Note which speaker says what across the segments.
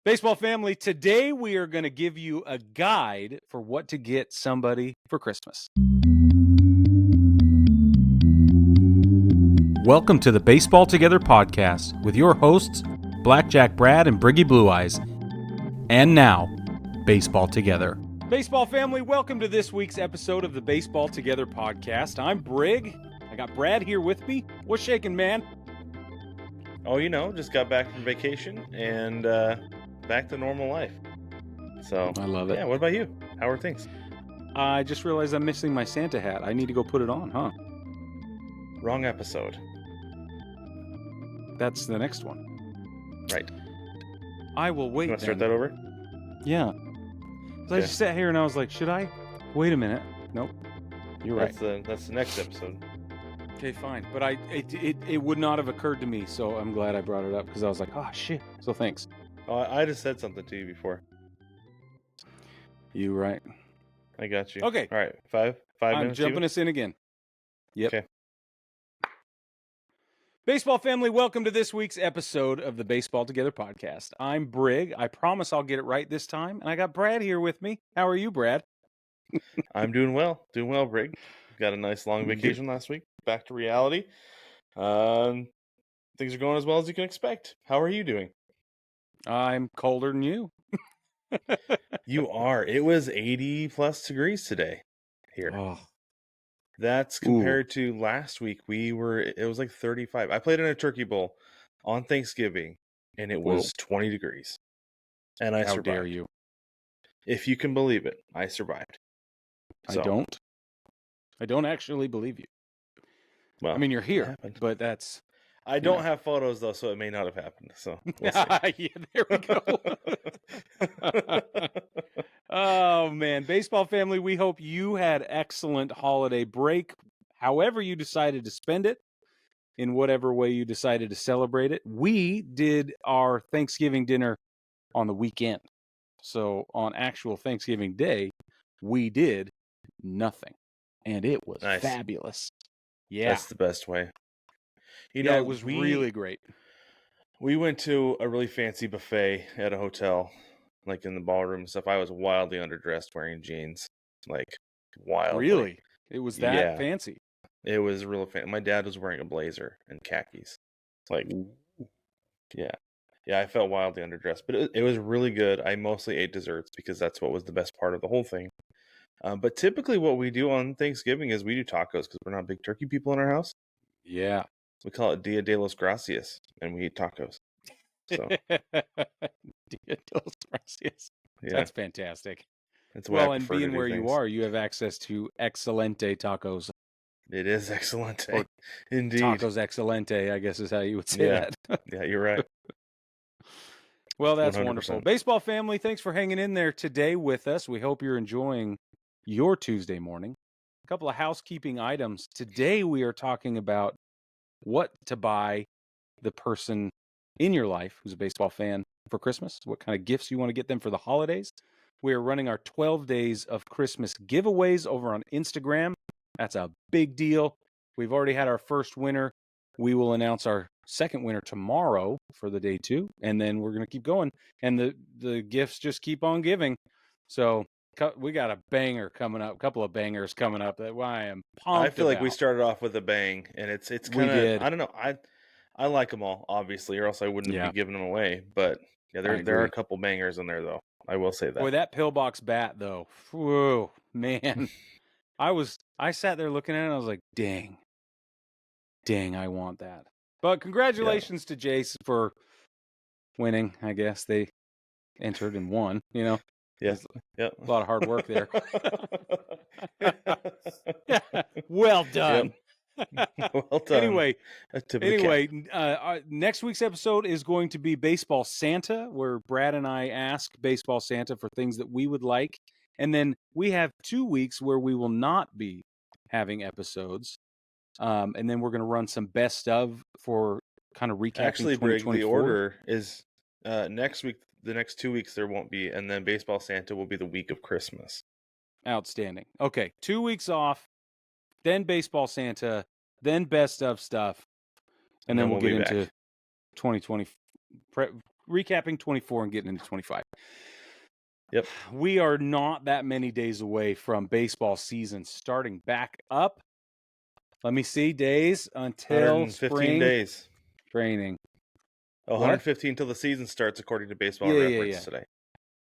Speaker 1: Baseball family, today we are going to give you a guide for what to get somebody for Christmas. Welcome to the Baseball Together podcast with your hosts, Blackjack Brad and Briggy Blue Eyes. And now, Baseball Together. Baseball family, welcome to this week's episode of the Baseball Together podcast. I'm Brig. I got Brad here with me. What's shaking, man?
Speaker 2: Oh, just got back from vacation and back to normal life. So
Speaker 1: I love it.
Speaker 2: Yeah, what about you? How are things?
Speaker 1: I just realized I'm missing my Santa hat. I need to go put it on, huh?
Speaker 2: Wrong episode.
Speaker 1: That's the next one.
Speaker 2: Right.
Speaker 1: I will wait.
Speaker 2: You want to start that over?
Speaker 1: Yeah. So I just sat here and I was like, should I? Wait a minute. Nope. You're right.
Speaker 2: That's the next episode.
Speaker 1: Okay, fine. But it would not have occurred to me, so I'm glad I brought it up because I was like, oh shit. So thanks.
Speaker 2: Oh, I just said something to you before.
Speaker 1: You right.
Speaker 2: I got you.
Speaker 1: Okay.
Speaker 2: All right. Five minutes.
Speaker 1: I'm jumping us in again. Yep.
Speaker 2: Okay.
Speaker 1: Baseball family, welcome to this week's episode of the Baseball Together podcast. I'm Brig. I promise I'll get it right this time. And I got Brad here with me. How are you, Brad?
Speaker 2: I'm doing well. Brig. Got a nice long vacation last week. Back to reality. Things are going as well as you can expect. How are you doing?
Speaker 1: I'm colder than you.
Speaker 2: You are. It was 80 plus degrees today here.
Speaker 1: Oh.
Speaker 2: That's compared to last week. It was like 35. I played in a turkey bowl on Thanksgiving and it was 20 degrees. And I survived. How
Speaker 1: dare you?
Speaker 2: If you can believe it, I survived.
Speaker 1: I don't actually believe you. Well, I mean, you're here, but that's...
Speaker 2: I don't have photos, though, so it may not have happened. So we'll see.
Speaker 1: Yeah, there we go. Oh, man. Baseball family, we hope you had excellent holiday break, however you decided to spend it, in whatever way you decided to celebrate it. We did our Thanksgiving dinner on the weekend. So on actual Thanksgiving Day, we did nothing. And it was fabulous. Yeah.
Speaker 2: That's the best way.
Speaker 1: It was really great.
Speaker 2: We went to a really fancy buffet at a hotel, like in the ballroom and stuff. I was wildly underdressed wearing jeans, like wildly.
Speaker 1: Really? It was that fancy?
Speaker 2: It was real fancy. My dad was wearing a blazer and khakis. Yeah, I felt wildly underdressed, but it was really good. I mostly ate desserts because that's what was the best part of the whole thing. But typically what we do on Thanksgiving is we do tacos because we're not big turkey people in our house.
Speaker 1: Yeah.
Speaker 2: We call it Dia de los Gracias, and we eat tacos. So.
Speaker 1: Dia de los Gracias. Yeah. That's fantastic.
Speaker 2: It's
Speaker 1: and being where you are, you have access to Excelente tacos.
Speaker 2: It is Excelente. Indeed.
Speaker 1: Tacos Excelente, I guess is how you would say that.
Speaker 2: Yeah, you're right.
Speaker 1: Well, that's 100%. Wonderful. Baseball family, thanks for hanging in there today with us. We hope you're enjoying your Tuesday morning. A couple of housekeeping items. Today we are talking about what to buy the person in your life who's a baseball fan for Christmas, what kind of gifts you want to get them for the holidays. We are running our 12 days of Christmas giveaways over on Instagram. That's a big deal. We've already had our first winner. We will announce our second winner tomorrow for the day 2, and then we're going to keep going. And the gifts just keep on giving. So we got a banger coming up, a couple of bangers coming up that I am pumped
Speaker 2: I feel like we started off with a bang, and it's kind of, I don't know, I like them all, obviously, or else I wouldn't be giving them away. But yeah, there are a couple bangers in there, though. I will say that.
Speaker 1: Boy, that pillbox bat, though, whoa, man. I sat there looking at it, and I was like, dang, I want that. But congratulations to Jace for winning, I guess. They entered and won,
Speaker 2: Yes.
Speaker 1: A lot of hard work there. Well done.
Speaker 2: Yep. Well done.
Speaker 1: Anyway, next week's episode is going to be Baseball Santa, where Brad and I ask Baseball Santa for things that we would like. And then we have 2 weeks where we will not be having episodes. And then we're going to run some best of for kind of recapping.
Speaker 2: Actually, Brig, the order is next week. The next 2 weeks there won't be, and then Baseball Santa will be the week of Christmas.
Speaker 1: Outstanding. Okay, 2 weeks off, then Baseball Santa, then best of stuff, and then we'll get into 2020 recapping 24 and getting into 25.
Speaker 2: Yep.
Speaker 1: We are not that many days away from baseball season starting back up. Let me see, days until
Speaker 2: 115
Speaker 1: spring
Speaker 2: days.
Speaker 1: training.
Speaker 2: Oh, 115 until the season starts, according to Baseball Reference today.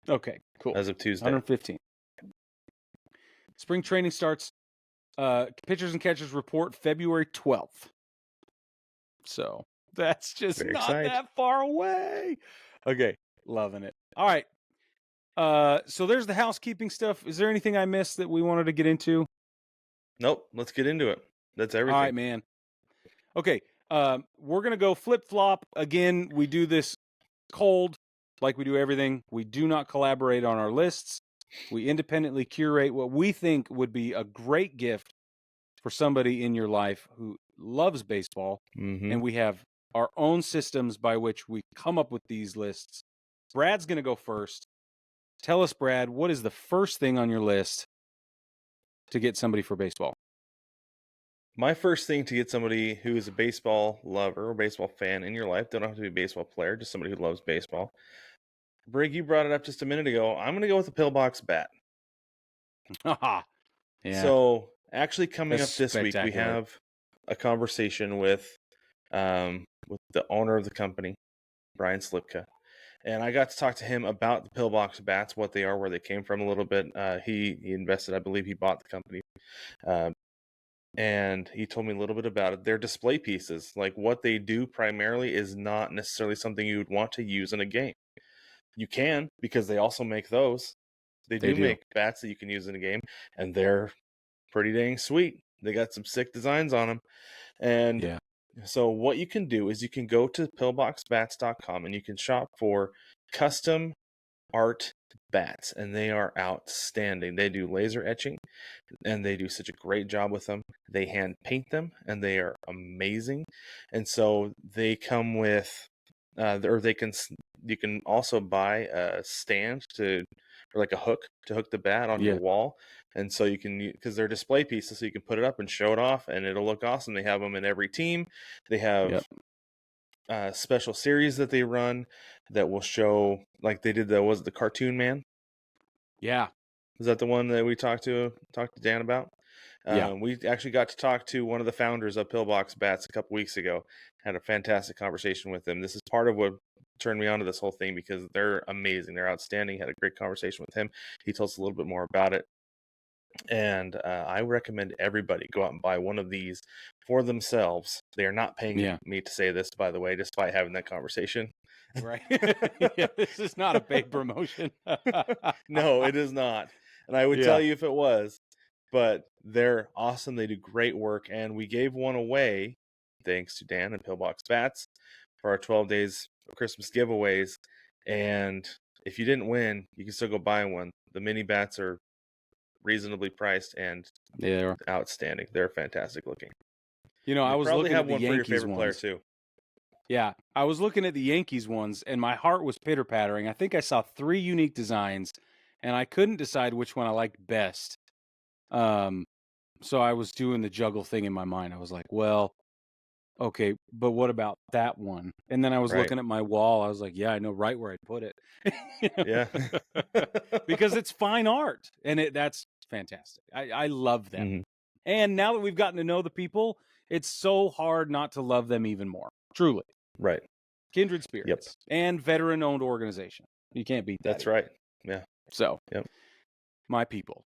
Speaker 1: Okay, cool.
Speaker 2: As of Tuesday.
Speaker 1: 115. Spring training starts. Pitchers and catchers report February 12th. So that's just
Speaker 2: Very
Speaker 1: not
Speaker 2: excited.
Speaker 1: that far away. Okay, loving it. All right. So there's the housekeeping stuff. Is there anything I missed that we wanted to get into?
Speaker 2: Nope. Let's get into it. That's everything.
Speaker 1: All right, man. Okay. We're going to go flip-flop. Again, we do this cold like we do everything. We do not collaborate on our lists. We independently curate what we think would be a great gift for somebody in your life who loves baseball.
Speaker 2: Mm-hmm.
Speaker 1: And we have our own systems by which we come up with these lists. Brad's going to go first. Tell us, Brad, what is the first thing on your list to get somebody for baseball?
Speaker 2: My first thing to get somebody who is a baseball lover or baseball fan in your life, don't have to be a baseball player, just somebody who loves baseball. Brig, you brought it up just a minute ago. I'm going to go with the pillbox bat.
Speaker 1: Yeah.
Speaker 2: So actually coming
Speaker 1: That's
Speaker 2: up this week, we have a conversation with the owner of the company, Brian Slipka. And I got to talk to him about the pillbox bats, what they are, where they came from a little bit. He invested, I believe he bought the company. And he told me a little bit about it. They're display pieces. Like what they do primarily is not necessarily something you would want to use in a game. You can, because they also make those. They do make bats that you can use in a game, and they're pretty dang sweet. They got some sick designs on them. And so what you can do is you can go to pillboxbats.com and you can shop for custom art bats, and they are outstanding. They do laser etching, and they do such a great job with them. They hand paint them, and they are amazing. And so they come with, you can also buy a stand or like a hook to hook the bat on your wall. And so you can, because they're display pieces, so you can put it up and show it off, and it'll look awesome. They have them in every team. They have special series that they run that will show, like they did was the Cartoon Man?
Speaker 1: Yeah.
Speaker 2: Is that the one that we talked to Dan about? We actually got to talk to one of the founders of Pillbox Bats a couple weeks ago. Had a fantastic conversation with them. This is part of what turned me on to this whole thing, because they're amazing. They're outstanding. Had a great conversation with him. He told us a little bit more about it. And I recommend everybody go out and buy one of these for themselves. They are not paying me to say this, by the way, just by having that conversation.
Speaker 1: Right. This is not a paid promotion.
Speaker 2: No, it is not. And I would tell you if it was, but they're awesome. They do great work. And we gave one away, thanks to Dan and Pillbox Bats, for our 12 days of Christmas giveaways. And if you didn't win, you can still go buy one. The mini bats are reasonably priced and
Speaker 1: they're
Speaker 2: outstanding. They're fantastic looking.
Speaker 1: I was looking at the Yankees
Speaker 2: for your favorite
Speaker 1: ones.
Speaker 2: player too.
Speaker 1: Yeah, I was looking at the Yankees ones, and my heart was pitter-pattering. I think I saw 3 unique designs, and I couldn't decide which one I liked best. So I was doing the juggle thing in my mind. I was like, well, okay, but what about that one? And then I was looking at my wall. I was like, yeah, I know right where I'd put it.
Speaker 2: Yeah.
Speaker 1: Because it's fine art, and that's fantastic. I love them.
Speaker 2: Mm-hmm.
Speaker 1: And now that we've gotten to know the people, it's so hard not to love them even more. Truly.
Speaker 2: Right.
Speaker 1: Kindred spirits. And veteran-owned organization. You can't beat that.
Speaker 2: That's right. Yeah.
Speaker 1: So, my people.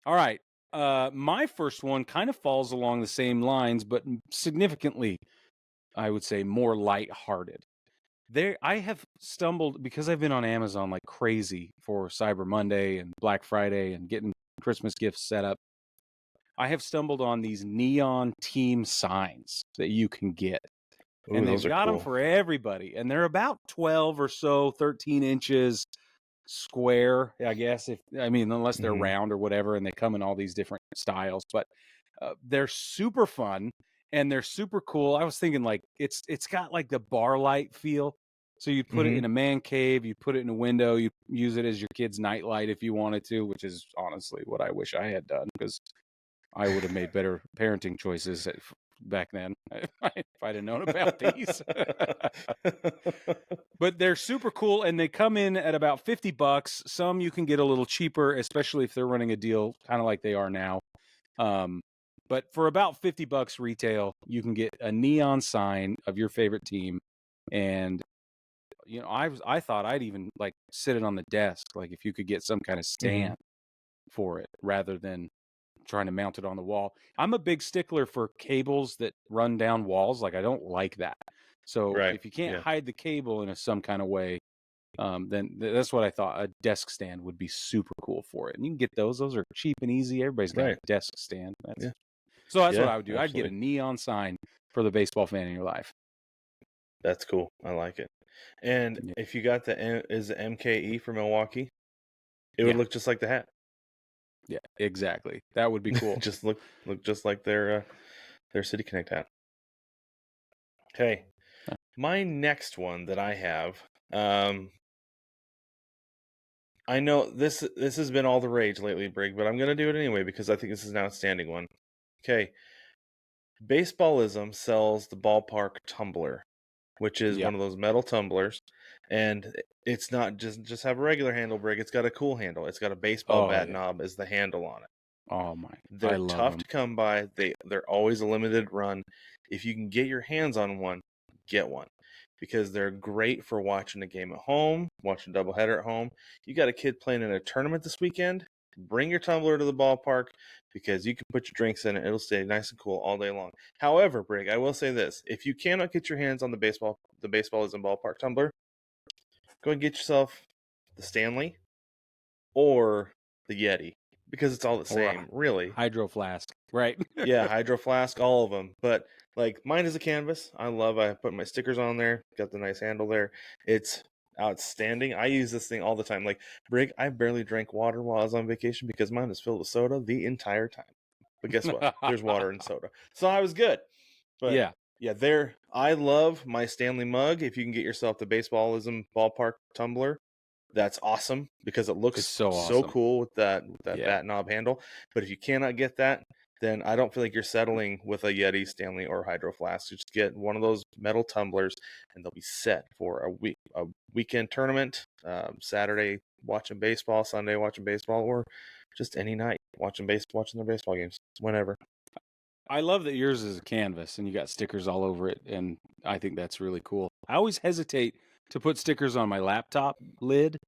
Speaker 1: All right. My first one kind of falls along the same lines, but significantly, I would say, more lighthearted. I have stumbled, because I've been on Amazon like crazy for Cyber Monday and Black Friday and getting Christmas gifts set up. I have stumbled on these neon team signs that you can get.
Speaker 2: Ooh,
Speaker 1: and they've got them for everybody. And they're about 12 or so, 13 inches square, I guess. Unless they're round or whatever, and they come in all these different styles. But they're super fun, and they're super cool. I was thinking, like, it's got like the bar light feel. So you put it in a man cave, you put it in a window, you use it as your kid's nightlight if you wanted to, which is honestly what I wish I had done, because I would have made better parenting choices back then if I'd have known about these. But they're super cool, and they come in at about $50. Some you can get a little cheaper, especially if they're running a deal kind of like they are now. But for about $50 retail, you can get a neon sign of your favorite team. And I thought I'd even like sit it on the desk, like if you could get some kind of stand for it rather than trying to mount it on the wall. I'm a big stickler for cables that run down walls. Like I don't like that. So if you can't hide the cable in some kind of way, then that's what I thought. A desk stand would be super cool for it. And you can get those. Those are cheap and easy. Everybody's got a desk stand. So that's what I would do. Absolutely. I'd get a neon sign for the baseball fan in your life.
Speaker 2: That's cool. I like it. And if you got the MKE for Milwaukee, it would look just like the hat.
Speaker 1: Yeah, exactly. That would be cool.
Speaker 2: Just look just like their City Connect hat. Okay. My next one that I have, I know this has been all the rage lately, Brig, but I'm going to do it anyway because I think this is an outstanding one. Okay. Baseballism sells the ballpark tumbler, which is one of those metal tumblers, and it's not just have a regular handle, Brig. It's got a cool handle. It's got a baseball bat knob as the handle on it.
Speaker 1: Oh my!
Speaker 2: They're tough to come by. They're always a limited run. If you can get your hands on one, get one, because they're great for watching a game at home, watching a doubleheader at home. You got a kid playing in a tournament this weekend, bring your tumbler to the ballpark because you can put your drinks in it. It'll stay nice and cool all day long. However, Brig, I will say this: if you cannot get your hands on the Baseballism ballpark tumbler, go and get yourself the Stanley or the Yeti, because it's all the same, really.
Speaker 1: Hydro Flask, right?
Speaker 2: Yeah, Hydro Flask, all of them. But like mine is a canvas. I put my stickers on there. Got the nice handle there. It's outstanding. I use this thing all the time. Like Brig, I barely drank water while I was on vacation because mine is filled with soda the entire time. But guess what? There's water and soda, so I was good. But yeah, I love my Stanley mug. If you can get yourself the Baseballism ballpark tumbler, that's awesome because it looks so cool with that bat knob handle. But if you cannot get that, then I don't feel like you're settling with a Yeti, Stanley, or Hydro Flask. Just get one of those metal tumblers, and they'll be set for a weekend tournament, Saturday watching baseball, Sunday watching baseball, or just any night watching their baseball games, whenever.
Speaker 1: I love that yours is a canvas and you got stickers all over it, and I think that's really cool. I always hesitate to put stickers on my laptop lid.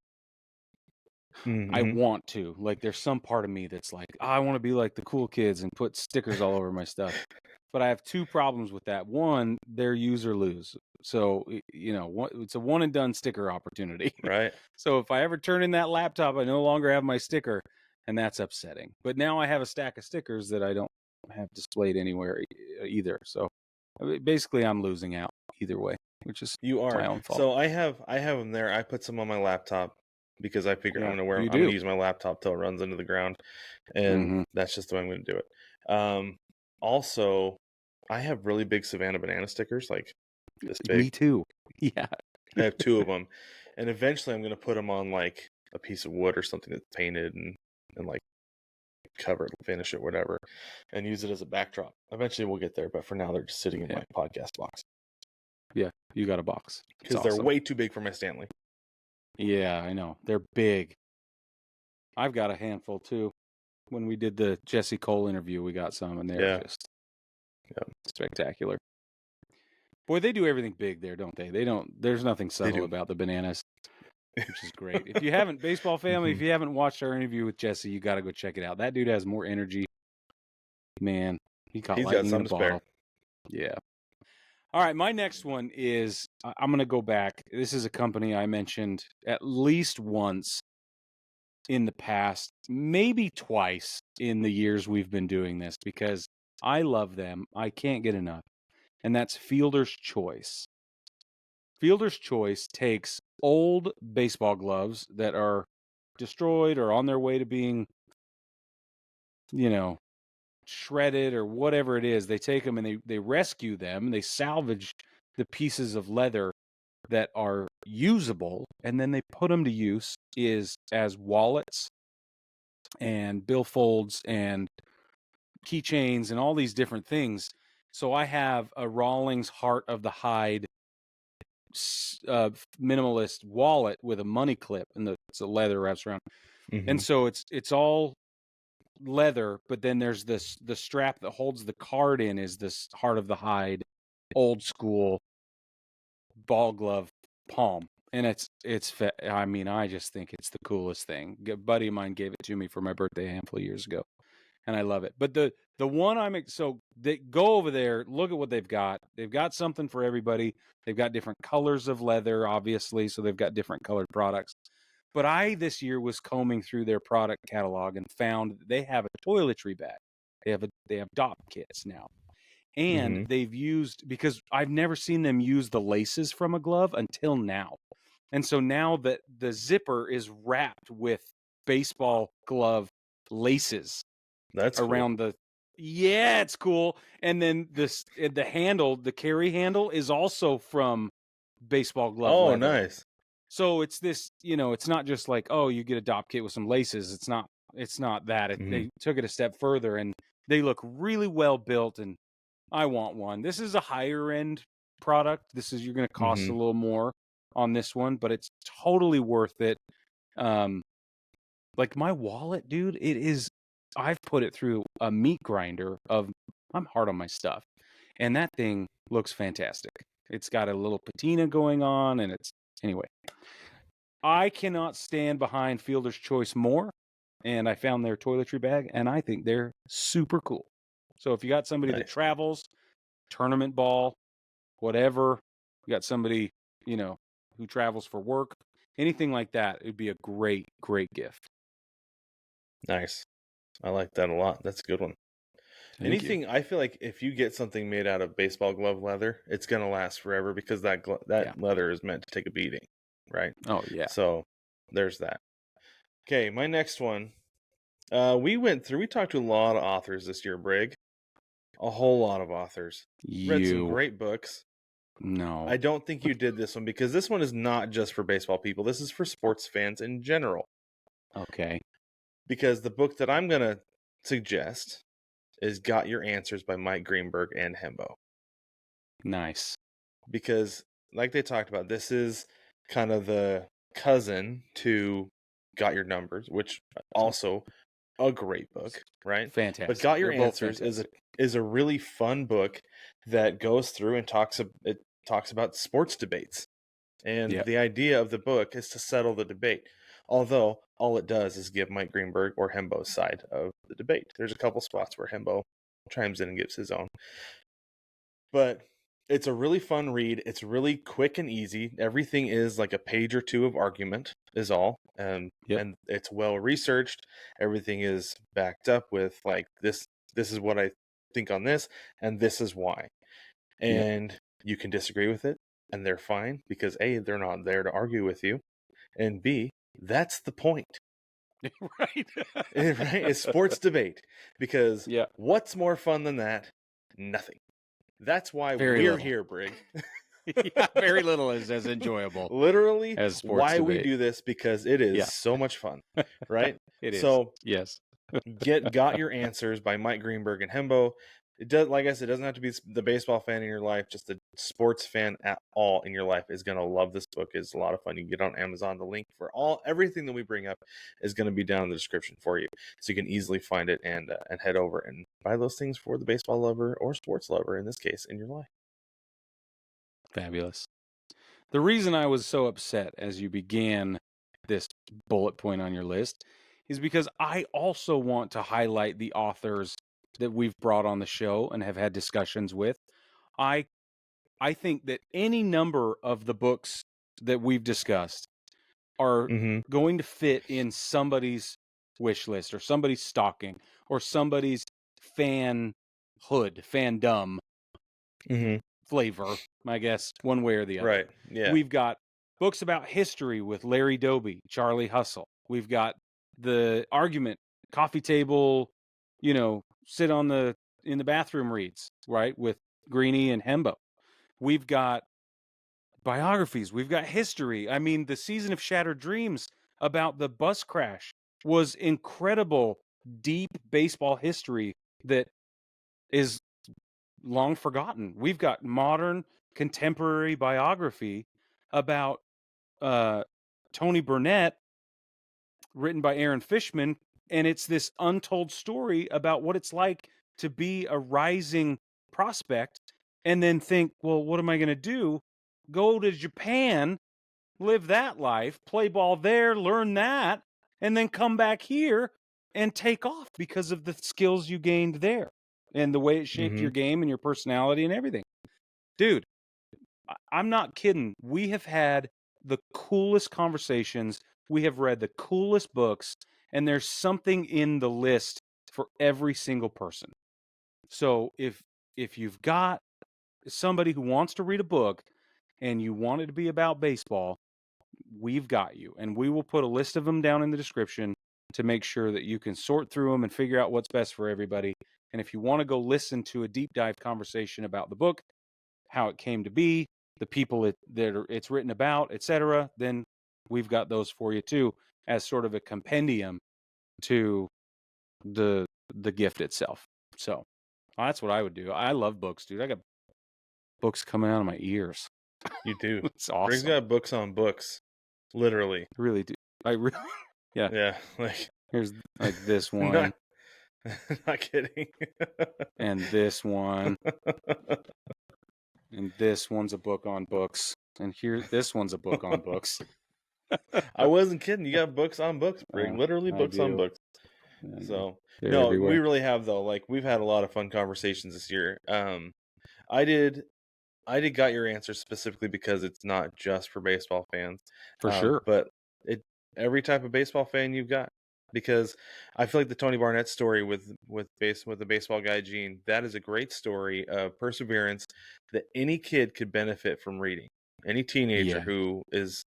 Speaker 1: I want to. Like, there's some part of me that's like, I want to be like the cool kids and put stickers all over my stuff. But I have two problems with that. One, they're use or lose. So, it's a one and done sticker opportunity.
Speaker 2: Right.
Speaker 1: So if I ever turn in that laptop, I no longer have my sticker, and that's upsetting. But now I have a stack of stickers that I don't have displayed anywhere either. So basically I'm losing out either way, which is my own fault.
Speaker 2: So I have them there. I put some on my laptop because I figure I'm going to use my laptop till it runs into the ground, and that's just the way I'm going to do it. Also, I have really big Savannah banana stickers, like this big.
Speaker 1: Me too. Yeah.
Speaker 2: I have two of them, and eventually I'm going to put them on like a piece of wood or something that's painted and like cover it, finish it, whatever, and use it as a backdrop. Eventually we'll get there, but for now they're just sitting in my podcast box.
Speaker 1: Yeah, you got a box.
Speaker 2: Because they're way too big for my Stanley.
Speaker 1: Yeah, I know. They're big. I've got a handful too. When we did the Jesse Cole interview, we got some, and they're just spectacular. Boy, they do everything big there, don't they? There's nothing subtle about the bananas, which is great. If you haven't, baseball family, if you haven't watched our interview with Jesse, you got to go check it out. That dude has more energy. Man, he's lightning in a bottle. Yeah. All right, my next one is, I'm going to go back. This is a company I mentioned at least once in the past, maybe twice in the years we've been doing this, because I love them. I can't get enough. And that's Fielder's Choice. Fielder's Choice takes old baseball gloves that are destroyed or on their way to being, shredded or whatever it is. They take them and they rescue them. They salvage the pieces of leather that are usable, and then they put them to use as wallets and billfolds and keychains and all these different things. So I have a Rawlings Heart of the Hide minimalist wallet with a money clip, and it's a leather wraps around. And so it's all leather, but then there's the strap that holds the card in is this Heart of the Hide, old school ball glove palm. And I mean, I just think it's the coolest thing. A buddy of mine gave it to me for my birthday a handful of years ago, and I love it. But the one so they go over there, look at what they've got. They've got something for everybody. They've got different colors of leather, obviously, so they've got different colored products. But I this year was combing through their product catalog and found that they have a toiletry bag. They have DOP kits now. And they've used, because I've never seen them use the laces from a glove until now. And so now that the zipper is wrapped with baseball glove laces.
Speaker 2: That's
Speaker 1: around
Speaker 2: cool.
Speaker 1: it's cool. And then the handle, the carry handle is also from baseball glove leather.
Speaker 2: Nice.
Speaker 1: So it's this, it's not just like, oh, you get a DOP kit with some laces. It's not that. They took it a step further, and they look really well built, and I want one. This is a higher end product. You're going to cost a little more on this one, but it's totally worth it. Like my wallet, dude, I've put it through a meat grinder I'm hard on my stuff, and that thing looks fantastic. It's got a little patina going on, and anyway. I cannot stand behind Fielder's Choice more, and I found their toiletry bag, and I think they're super cool. So if you got somebody that travels, tournament ball, whatever, you got somebody, who travels for work, anything like that, it'd be a great, great gift.
Speaker 2: Nice. I like that a lot. That's a good one. Anything, I feel like if you get something made out of baseball glove leather, it's going to last forever because that leather is meant to take a beating, right?
Speaker 1: Oh, yeah.
Speaker 2: So there's that. Okay, my next one. We talked to a lot of authors this year, Brig. A whole lot of authors. Read some great books.
Speaker 1: No.
Speaker 2: I don't think you did this one because this one is not just for baseball people. This is for sports fans in general.
Speaker 1: Okay.
Speaker 2: Because the book that I'm going to suggest is Got Your Answers by Mike Greenberg and Hembo.
Speaker 1: Nice.
Speaker 2: Because, like they talked about, this is kind of the cousin to Got Your Numbers, which also a great book, right?
Speaker 1: Fantastic.
Speaker 2: But Got Your Answers is a really fun book that goes through and talks about sports debates. And the idea of the book is to settle the debate. Although all it does is give Mike Greenberg or Hembo's side of the debate. There's a couple spots where Hembo chimes in and gives his own. But it's a really fun read. It's really quick and easy. Everything is like a page or two of argument is all. And it's well researched. Everything is backed up with like this is what I think on this, and this is why. And you can disagree with it, and they're fine because A, they're not there to argue with you, and B, that's the point.
Speaker 1: Right.
Speaker 2: Right? It's sports debate. Because what's more fun than that? Nothing. That's why we're here, Brig.
Speaker 1: Very little is as enjoyable.
Speaker 2: Literally,
Speaker 1: as sports
Speaker 2: why
Speaker 1: debate.
Speaker 2: we do this, because it is so much fun, right?
Speaker 1: It is.
Speaker 2: So,
Speaker 1: yes.
Speaker 2: Got Your Answers by Mike Greenberg and Hembo. It does, like I said, it doesn't have to be the baseball fan in your life. Just a sports fan at all in your life is going to love this book. It's a lot of fun. You can get it on Amazon. The link for everything that we bring up is going to be down in the description for you, so you can easily find it and head over and buy those things for the baseball lover or sports lover in this case in your life.
Speaker 1: Fabulous. The reason I was so upset as you began this bullet point on your list is because I also want to highlight the authors that we've brought on the show and have had discussions with. I think that any number of the books that we've discussed are going to fit in somebody's wish list or somebody's stocking or somebody's fandom flavor, I guess, one way or the other.
Speaker 2: Right. Yeah.
Speaker 1: We've got books about history with Larry Doby, Charlie Hustle. We've got the argument, coffee table, sit in the bathroom reads, right, with Greenie and Hembo. We've got biographies. We've got history. I mean, the Season of Shattered Dreams about the bus crash was incredible, deep baseball history that is long forgotten. We've got modern contemporary biography about Tony Burnett, written by Aaron Fishman, and it's this untold story about what it's like to be a rising prospect and then think, well, what am I going to do? Go to Japan, live that life, play ball there, learn that, and then come back here and take off because of the skills you gained there and the way it shaped your game and your personality and everything. Dude, I'm not kidding. We have had the coolest conversations. We have read the coolest books, and there's something in the list for every single person. So if you've got somebody who wants to read a book and you want it to be about baseball, we've got you. And we will put a list of them down in the description to make sure that you can sort through them and figure out what's best for everybody. And if you want to go listen to a deep dive conversation about the book, how it came to be, the people it's written about, etc., then we've got those for you too, as sort of a compendium to the gift itself. So that's what I would do. I love books, dude. I got books coming out of my ears.
Speaker 2: You do.
Speaker 1: It's awesome.
Speaker 2: Brig's got books on books, literally.
Speaker 1: I really do. I really, yeah.
Speaker 2: Yeah, like
Speaker 1: here's like this one.
Speaker 2: Not kidding.
Speaker 1: And this one. And this one's a book on books. And this one's a book on books.
Speaker 2: I wasn't kidding. You got books on books, Brig. Literally books on books. So no, everywhere. We really have though. Like we've had a lot of fun conversations this year. I did got your answer specifically because it's not just for baseball fans.
Speaker 1: For sure.
Speaker 2: But every type of baseball fan you've got. Because I feel like the Tony Barnett story with the baseball guy Gene, that is a great story of perseverance that any kid could benefit from reading. Any teenager who is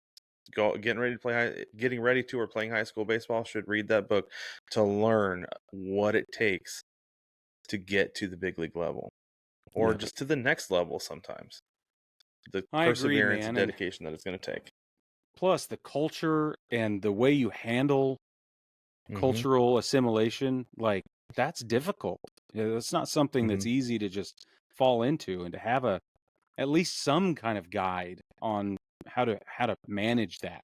Speaker 2: getting ready to or playing high school baseball should read that book to learn what it takes to get to the big league level, or just to the next level. Sometimes the perseverance and dedication that it's going to take.
Speaker 1: Plus, the culture and the way you handle cultural assimilation, like that's difficult. It's not something that's easy to just fall into, and to have at least some kind of guide on how to manage that,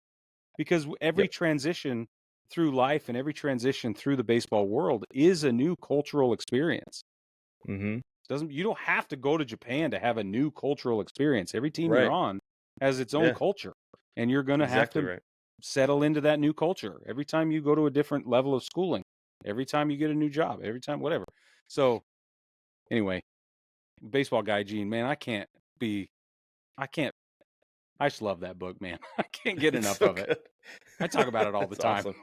Speaker 1: because every transition through life and every transition through the baseball world is a new cultural experience. You don't have to go to Japan to have a new cultural experience. Every team you're on has its own culture, and you're going to have to settle into that new culture every time you go to a different level of schooling, every time you get a new job, every time, whatever. So anyway, baseball guy Gene, man, I just love that book, man. I can't get enough of it. I talk about it all the time.
Speaker 2: Awesome.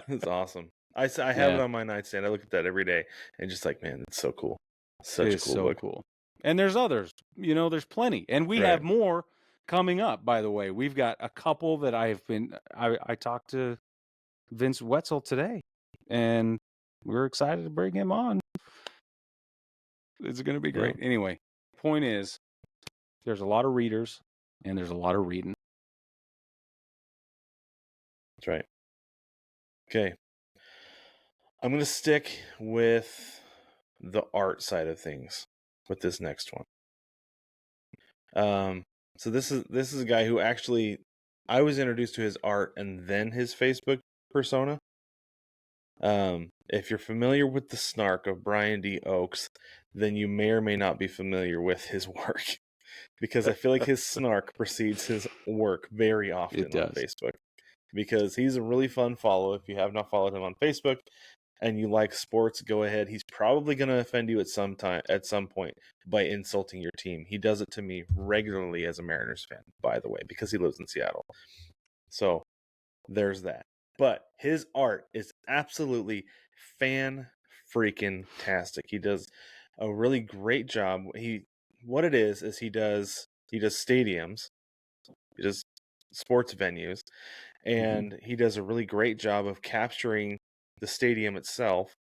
Speaker 2: It's awesome. I have it on my nightstand. I look at that every day and just like, man, it's so cool. Such a cool book.
Speaker 1: Cool. And there's others, there's plenty. And we have more coming up, by the way. We've got a couple that I talked to Vince Wetzel today, and we're excited to bring him on. It's going to be great. Anyway, point is, there's a lot of readers and there's a lot of reading.
Speaker 2: That's right. Okay. I'm going to stick with the art side of things with this next one. So this is a guy who actually I was introduced to his art and then his Facebook persona. If you're familiar with the snark of Brian D. Oakes, then you may or may not be familiar with his work, because I feel like his snark precedes his work very often on Facebook, because he's a really fun follow. If you have not followed him on Facebook and you like sports, go ahead. He's probably going to offend you at some point by insulting your team. He does it to me regularly as a Mariners fan, by the way, because he lives in Seattle. So there's that. But his art is absolutely fan-freaking-tastic. He does a really great job. What it is he does stadiums, he does sports venues, and he does a really great job of capturing the stadium itself,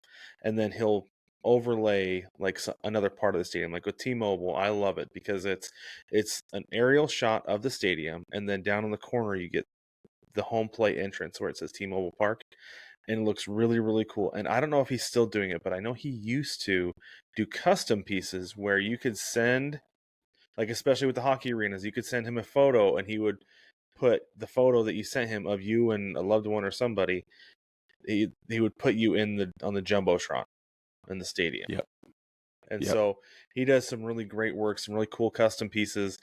Speaker 2: and then he'll overlay like another part of the stadium. Like with T-Mobile, I love it because it's an aerial shot of the stadium, and then down in the corner you get the home plate entrance where it says T-Mobile Park, and it looks really, really cool. And I don't know if he's still doing it, but I know he used to do custom pieces where you could send, like especially with the hockey arenas, you could send him a photo and he would put the photo that you sent him of you and a loved one or somebody. He would put you on the jumbotron in the stadium.
Speaker 1: Yep.
Speaker 2: And so he does some really great work, some really cool custom pieces.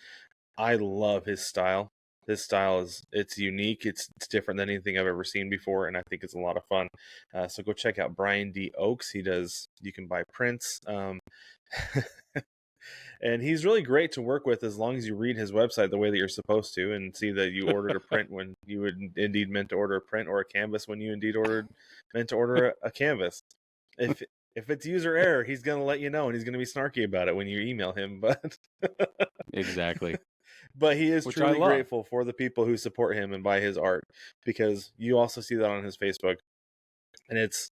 Speaker 2: I love his style. His style it's unique. It's different than anything I've ever seen before, and I think it's a lot of fun. So go check out Brian D. Oaks. You can buy prints. And he's really great to work with as long as you read his website the way that you're supposed to and see that you ordered a print when you would indeed meant to order a print, or a canvas when you indeed meant to order a canvas. If it's user error, he's going to let you know, and he's going to be snarky about it when you email him. But
Speaker 1: Exactly.
Speaker 2: But he is truly grateful for the people who support him and buy his art, because you also see that on his Facebook, and it's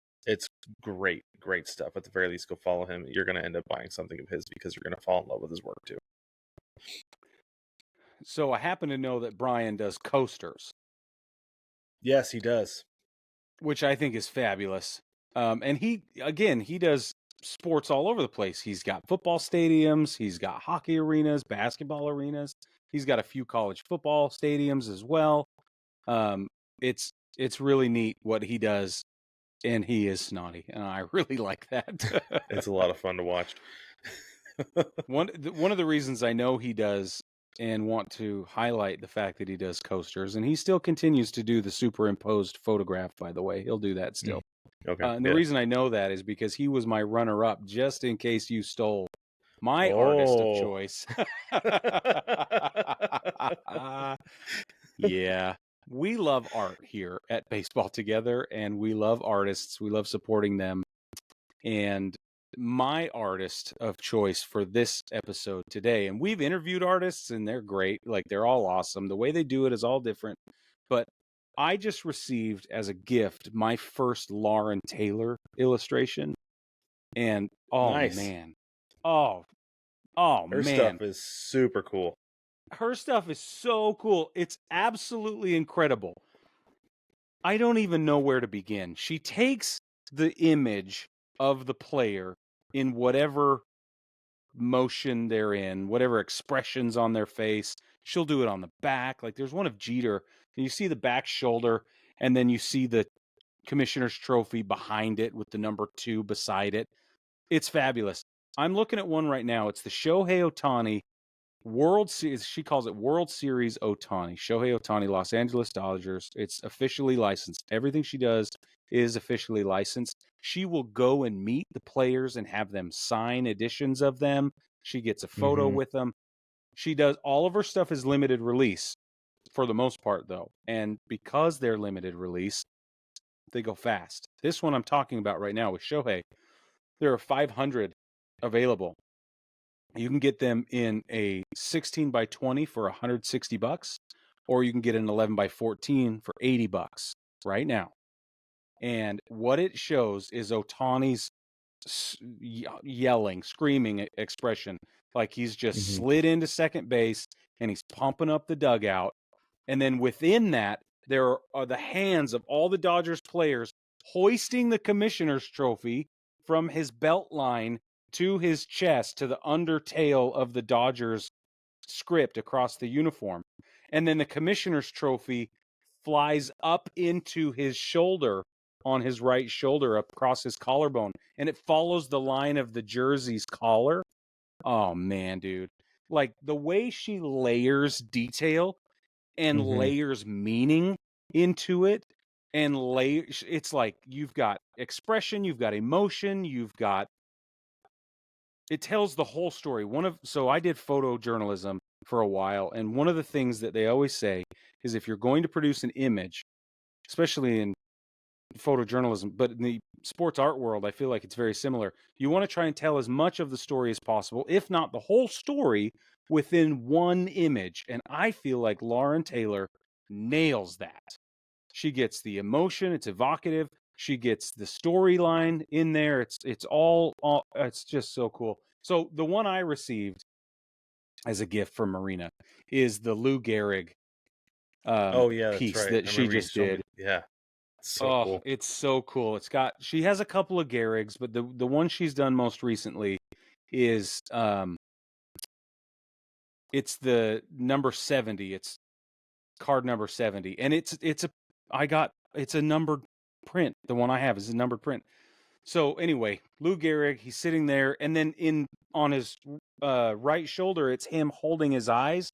Speaker 2: great stuff. At the very least, go follow him. You're going to end up buying something of his because you're going to fall in love with his work too.
Speaker 1: So I happen to know that Brian does coasters.
Speaker 2: Yes, he does,
Speaker 1: which I think is fabulous. And he does sports all over the place. He's got football stadiums, he's got hockey arenas, basketball arenas. He's got a few college football stadiums as well. It's really neat what he does, and he is snotty, and I really like that.
Speaker 2: It's a lot of fun to watch.
Speaker 1: One of the reasons I know he does and want to highlight the fact that he does coasters, and he still continues to do the superimposed photograph, by the way. He'll do that still.
Speaker 2: Okay.
Speaker 1: And the reason I know that is because he was my runner-up, just in case you stole my artist of choice. Yeah. We love art here at Baseball Together, and we love artists. We love supporting them. And my artist of choice for this episode today, and we've interviewed artists, and they're great. Like, they're all awesome. The way they do it is all different. But I just received as a gift my first Lauren Taylor illustration. And
Speaker 2: nice.
Speaker 1: Man. Oh
Speaker 2: her
Speaker 1: man.
Speaker 2: Stuff is super cool.
Speaker 1: Her stuff is so cool. It's absolutely incredible. I don't even know where to begin. She takes the image of the player in whatever motion they're in, whatever expressions on their face. She'll do it on the back. Like, there's one of Jeter, and you see the back shoulder, and then you see the commissioner's trophy behind it with the number 2 beside it. It's fabulous. I'm looking at one right now. It's the Shohei Ohtani World Series. She calls it World Series Ohtani. Shohei Ohtani, Los Angeles Dodgers. It's officially licensed. Everything she does is officially licensed. She will go and meet the players and have them sign editions of them. She gets a photo with them. She does all of her stuff is limited release for the most part, though. And because they're limited release, they go fast. This one I'm talking about right now with Shohei, there are 500 available. You can get them in a 16 by 20 for $160, or you can get an 11 by 14 for $80 right now. And what it shows is Ohtani's yelling, screaming expression, like he's just slid into second base and he's pumping up the dugout. And then within that, there are the hands of all the Dodgers players hoisting the commissioner's trophy from his belt line to his chest, to the undertail of the Dodgers script across the uniform. And then the commissioner's trophy flies up into his shoulder, on his right shoulder, up across his collarbone, and it follows the line of the jersey's collar. Oh man, dude. Like, the way she layers detail and layers meaning into it, and it's like you've got expression, you've got emotion, it tells the whole story. So I did photojournalism for a while, and one of the things that they always say is, if you're going to produce an image, especially in photojournalism, but in the sports art world, I feel like it's very similar. You want to try and tell as much of the story as possible, if not the whole story, within one image. And I feel like Lauren Taylor nails that. She gets the emotion, it's evocative. She gets the storyline in there. It's all it's just so cool. So the one I received as a gift from Marina is the Lou Gehrig piece that she just did.
Speaker 2: Yeah. So cool.
Speaker 1: It's so cool. She has a couple of Gehrig's, but the one she's done most recently is it's the number 70. It's card number 70. And it's a numbered print. The one I have is a numbered print. So anyway, Lou Gehrig, he's sitting there, and then on his right shoulder, it's him holding his eyes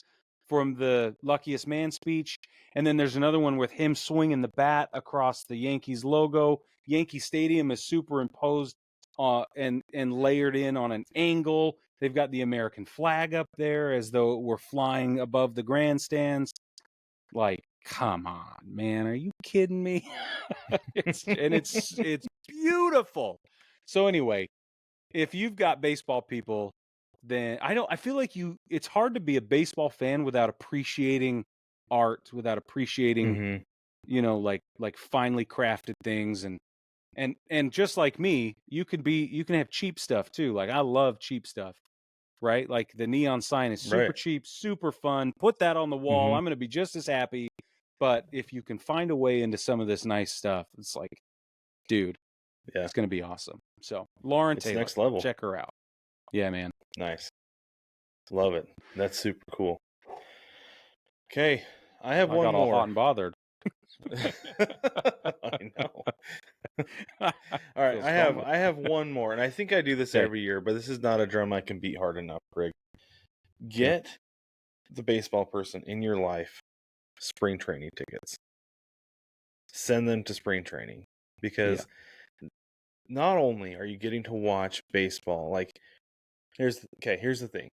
Speaker 1: from the Luckiest Man speech. And then there's another one with him swinging the bat across the Yankees logo. Yankee Stadium is superimposed and layered in on an angle. They've got the American flag up there as though it were flying above the grandstands. Like, come on, man, are you kidding me? it's beautiful. So anyway, if you've got baseball people, then I feel like it's hard to be a baseball fan without appreciating art, without appreciating, like finely crafted things. And just like me, you can have cheap stuff too. Like, I love cheap stuff, right? Like the neon sign is super cheap, super fun. Put that on the wall. I'm going to be just as happy. But if you can find a way into some of this nice stuff, it's like, dude, it's going to be awesome. So Lauren Taylor,
Speaker 2: next level.
Speaker 1: Check her out. Yeah, man.
Speaker 2: Nice. Love it. That's super cool. Okay. I have one
Speaker 1: got
Speaker 2: more.
Speaker 1: All hot and bothered.
Speaker 2: I know. All right. I have one more, and I think I do this every year, but this is not a drum I can beat hard enough, Brig. Get the baseball person in your life spring training tickets. Send them to spring training, because not only are you getting to watch baseball, like here's the thing.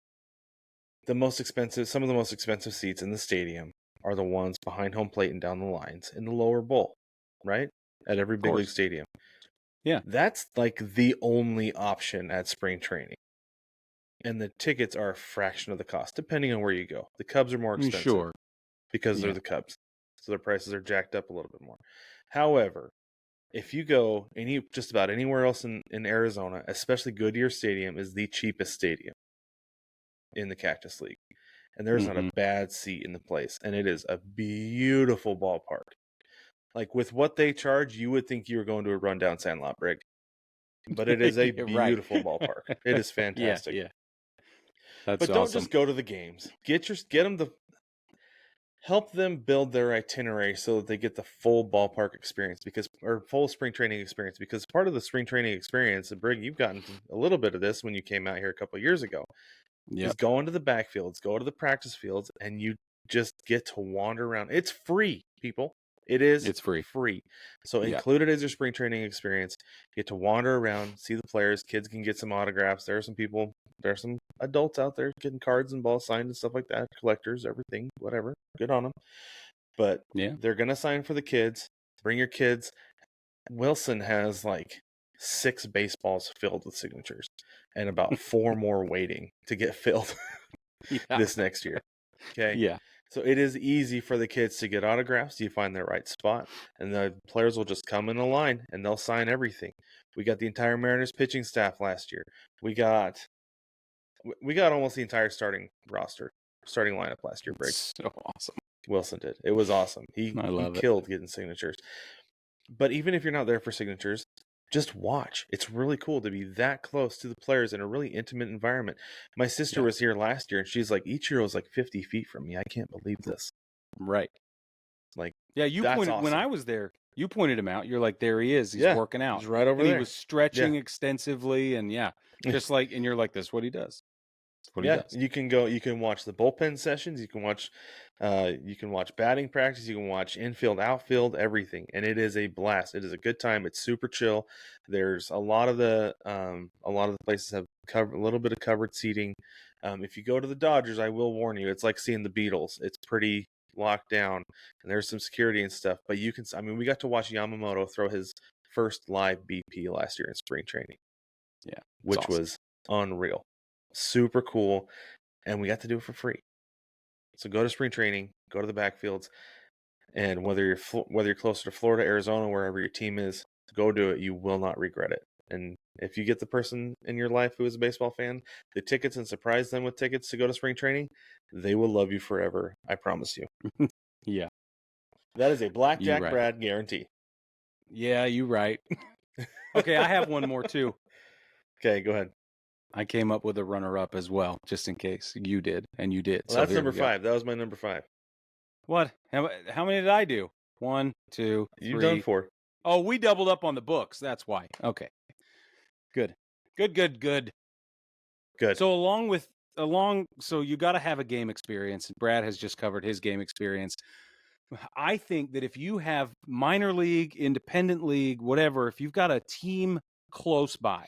Speaker 2: Some of the most expensive seats in the stadium are the ones behind home plate and down the lines in the lower bowl, right? At every big league stadium.
Speaker 1: Yeah.
Speaker 2: That's like the only option at spring training. And the tickets are a fraction of the cost, depending on where you go. The Cubs are more expensive.
Speaker 1: Sure.
Speaker 2: Because they're the Cubs. So their prices are jacked up a little bit more. However, if you go just about anywhere else in Arizona, especially Goodyear Stadium is the cheapest stadium in the Cactus League. And there's not a bad seat in the place. And it is a beautiful ballpark. Like, with what they charge, you would think you were going to a rundown Sandlot, Brig. But it is a beautiful ballpark. It is fantastic.
Speaker 1: Yeah. That's
Speaker 2: but don't just go to the games. Get them help them build their itinerary so that they get the full ballpark experience, or full spring training experience, because part of the spring training experience, and Brig, you've gotten a little bit of this when you came out here a couple of years ago, is go into the backfields, go to the practice fields, and you just get to wander around. It's free, people. It's free. So include it as your spring training experience. Get to wander around, see the players. Kids can get some autographs. There are some adults out there getting cards and balls signed and stuff like that. Collectors, everything, whatever. Good on them. But they're going to sign for the kids. Bring your kids. Wilson has like 6 baseballs filled with signatures and about 4 more waiting to get filled this next year. Okay.
Speaker 1: Yeah.
Speaker 2: So it is easy for the kids to get autographs. You find their right spot, and the players will just come in a line and they'll sign everything. We got the entire Mariners pitching staff last year. We got almost the entire starting lineup last year, Brig.
Speaker 1: So awesome.
Speaker 2: Wilson did. It was awesome. He killed getting signatures. But even if you're not there for signatures, just watch. It's really cool to be that close to the players in a really intimate environment. My sister was here last year, and she's like, Ichiro's like 50 feet from me. I can't believe this.
Speaker 1: Right.
Speaker 2: Like,
Speaker 1: you pointed awesome. When I was there. You pointed him out. You're like, there he is. He's working out.
Speaker 2: He's right over there.
Speaker 1: He was stretching extensively, and just like, and you're like, this is what he does. He does.
Speaker 2: You can watch the bullpen sessions. You can watch batting practice. You can watch infield, outfield, everything. And it is a blast. It is a good time. It's super chill. There's a lot of the places have a little bit of covered seating. If you go to the Dodgers, I will warn you, it's like seeing the Beatles. It's pretty locked down, and there's some security and stuff. But we got to watch Yamamoto throw his first live BP last year in spring training.
Speaker 1: Yeah,
Speaker 2: which was unreal. Super cool, and we got to do it for free. So go to spring training, go to the backfields, and whether you're closer to Florida, Arizona, wherever your team is, go do it. You will not regret it. And if you get the person in your life who is a baseball fan, the tickets, and surprise them with tickets to go to spring training, they will love you forever. I promise you.
Speaker 1: Yeah.
Speaker 2: That is a Blackjack Brad guarantee.
Speaker 1: Yeah, you're right. Okay, I have one more too.
Speaker 2: Okay, go ahead.
Speaker 1: I came up with a runner-up as well, just in case you did, and you did.
Speaker 2: Well,
Speaker 1: So
Speaker 2: that's
Speaker 1: here
Speaker 2: number
Speaker 1: we go.
Speaker 2: 5. That was my number 5.
Speaker 1: What? How many did I do? 1, 2,
Speaker 2: You've done
Speaker 1: 3.
Speaker 2: 4.
Speaker 1: Oh, we doubled up on the books. That's why. Okay. Good. Good.
Speaker 2: Good.
Speaker 1: So you got to have a game experience. Brad has just covered his game experience. I think that if you have minor league, independent league, whatever, if you've got a team close by,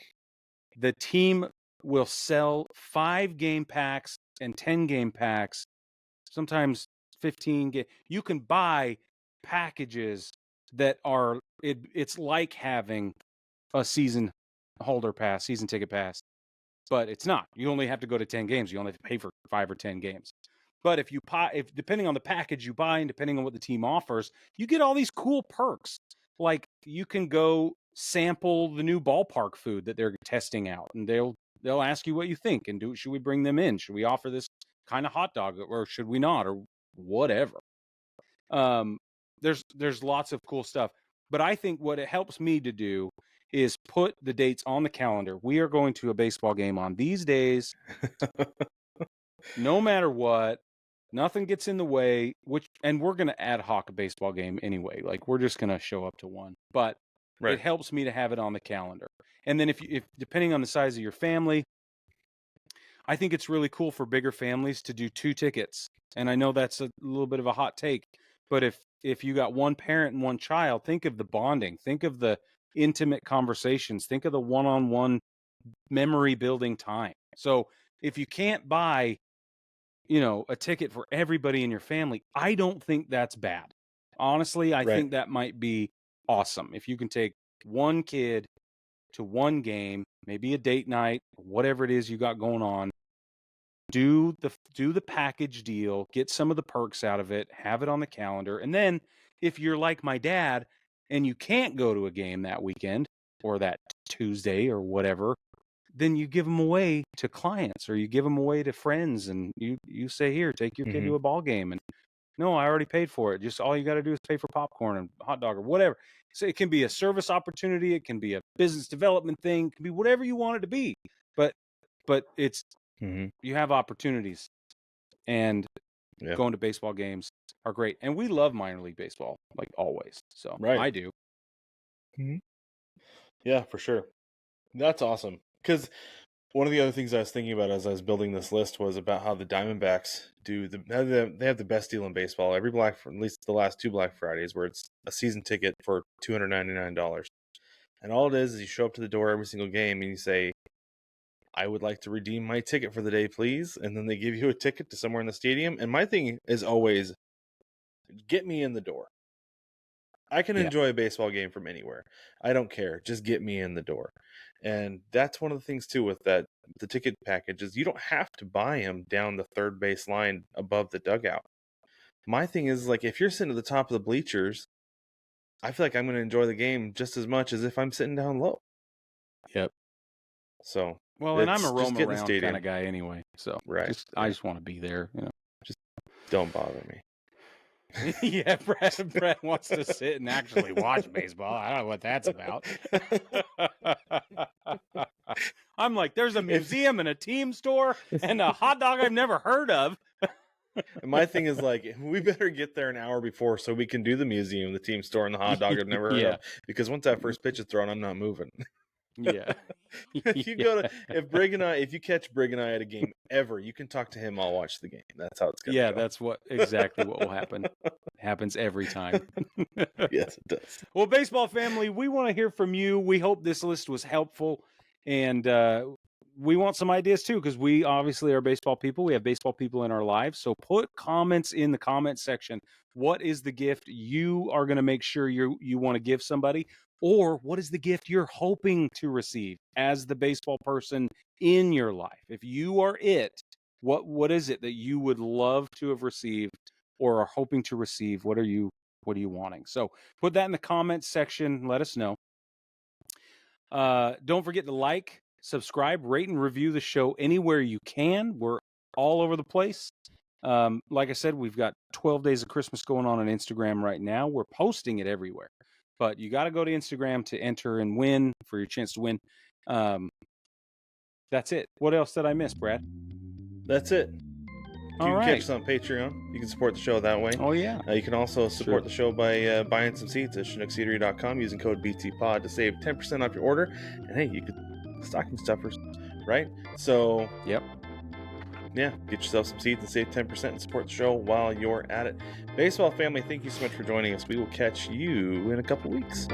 Speaker 1: the team will sell 5 game packs and 10 game packs, sometimes 15 game. You can buy packages that are it's like having a season ticket pass, but it's not. You only have to go to 10 games. You only have to pay for 5 or 10 games. But if depending on the package you buy and depending on what the team offers, you get all these cool perks. Like you can go sample the new ballpark food that they're testing out, and they'll ask you what you think and should we bring them in? Should we offer this kind of hot dog or should we not, or whatever? There's lots of cool stuff. But I think what it helps me to do is put the dates on the calendar. We are going to a baseball game on these days, no matter what. Nothing gets in the way, and we're going to ad hoc a baseball game anyway. Like we're just going to show up to one, but it helps me to have it on the calendar. And then if depending on the size of your family, I think it's really cool for bigger families to do 2 tickets. And I know that's a little bit of a hot take, but if you got one parent and one child, think of the bonding, think of the intimate conversations, think of the one-on-one memory building time. So if you can't buy a ticket for everybody in your family, I don't think that's bad. Honestly, I think that might be awesome. If you can take one kid to one game, maybe a date night, whatever it is you got going on, do the package deal, get some of the perks out of it, have it on the calendar. And then if you're like my dad and you can't go to a game that weekend or that Tuesday or whatever, then you give them away to clients or you give them away to friends, and you say, here, take your kid to a ball game. And no, I already paid for it. Just all you got to do is pay for popcorn and hot dog or whatever. So it can be a service opportunity. It can be a business development thing. It can be whatever you want it to be. But it's, you have opportunities, and going to baseball games are great. And we love minor league baseball, like always. So I do.
Speaker 2: Yeah, for sure. That's awesome. Because one of the other things I was thinking about as I was building this list was about how the Diamondbacks they have the best deal in baseball. At least the last 2 Black Fridays, where it's a season ticket for $299. And all it is you show up to the door every single game and you say, I would like to redeem my ticket for the day, please. And then they give you a ticket to somewhere in the stadium. And my thing is always, get me in the door. I can enjoy a baseball game from anywhere. I don't care. Just get me in the door. And that's one of the things, too, with the ticket package is you don't have to buy them down the third base line above the dugout. My thing is, like, if you're sitting at the top of the bleachers, I feel like I'm going to enjoy the game just as much as if I'm sitting down low.
Speaker 1: Yep.
Speaker 2: So,
Speaker 1: well, and I'm a roam around kind of guy anyway. So I just want to be there.
Speaker 2: Just don't bother me.
Speaker 1: Yeah, Brad wants to sit and actually watch baseball. I don't know what that's about. I'm like, there's a museum and a team store and a hot dog I've never heard of.
Speaker 2: And my thing is, like, we better get there an hour before so we can do the museum, the team store, and the hot dog I've never heard of. Because once that first pitch is thrown, I'm not moving.
Speaker 1: Yeah.
Speaker 2: If you if you catch Brig and I at a game ever, you can talk to him. I'll watch the game. That's how it's going to go.
Speaker 1: Yeah, that's exactly what will happen. It happens every time.
Speaker 2: Yes, it does.
Speaker 1: Well, baseball family, we want to hear from you. We hope this list was helpful, and we want some ideas too, because we obviously are baseball people. We have baseball people in our lives. So put comments in the comment section. What is the gift you are going to make sure you want to give somebody? Or what is the gift you're hoping to receive as the baseball person in your life? If you are it, what is it that you would love to have received or are hoping to receive? What are you wanting? So put that in the comments section. Let us know. Don't forget to like, subscribe, rate, and review the show anywhere you can. We're all over the place. Like I said, we've got 12 Days of Christmas going on Instagram right now. We're posting it everywhere. But you got to go to Instagram to enter and win for your chance to win. That's it. What else did I miss, Brad?
Speaker 2: That's it. You can catch us on Patreon. You can support the show that way.
Speaker 1: Oh, yeah.
Speaker 2: You can also support the show by buying some seats at ChinookSeatery.com using code BTPod to save 10% off your order. And hey, you could stocking stuffers, right? So,
Speaker 1: yep.
Speaker 2: Yeah, get yourself some seats and save 10% and support the show while you're at it. Baseball family, thank you so much for joining us. We will catch you in a couple weeks.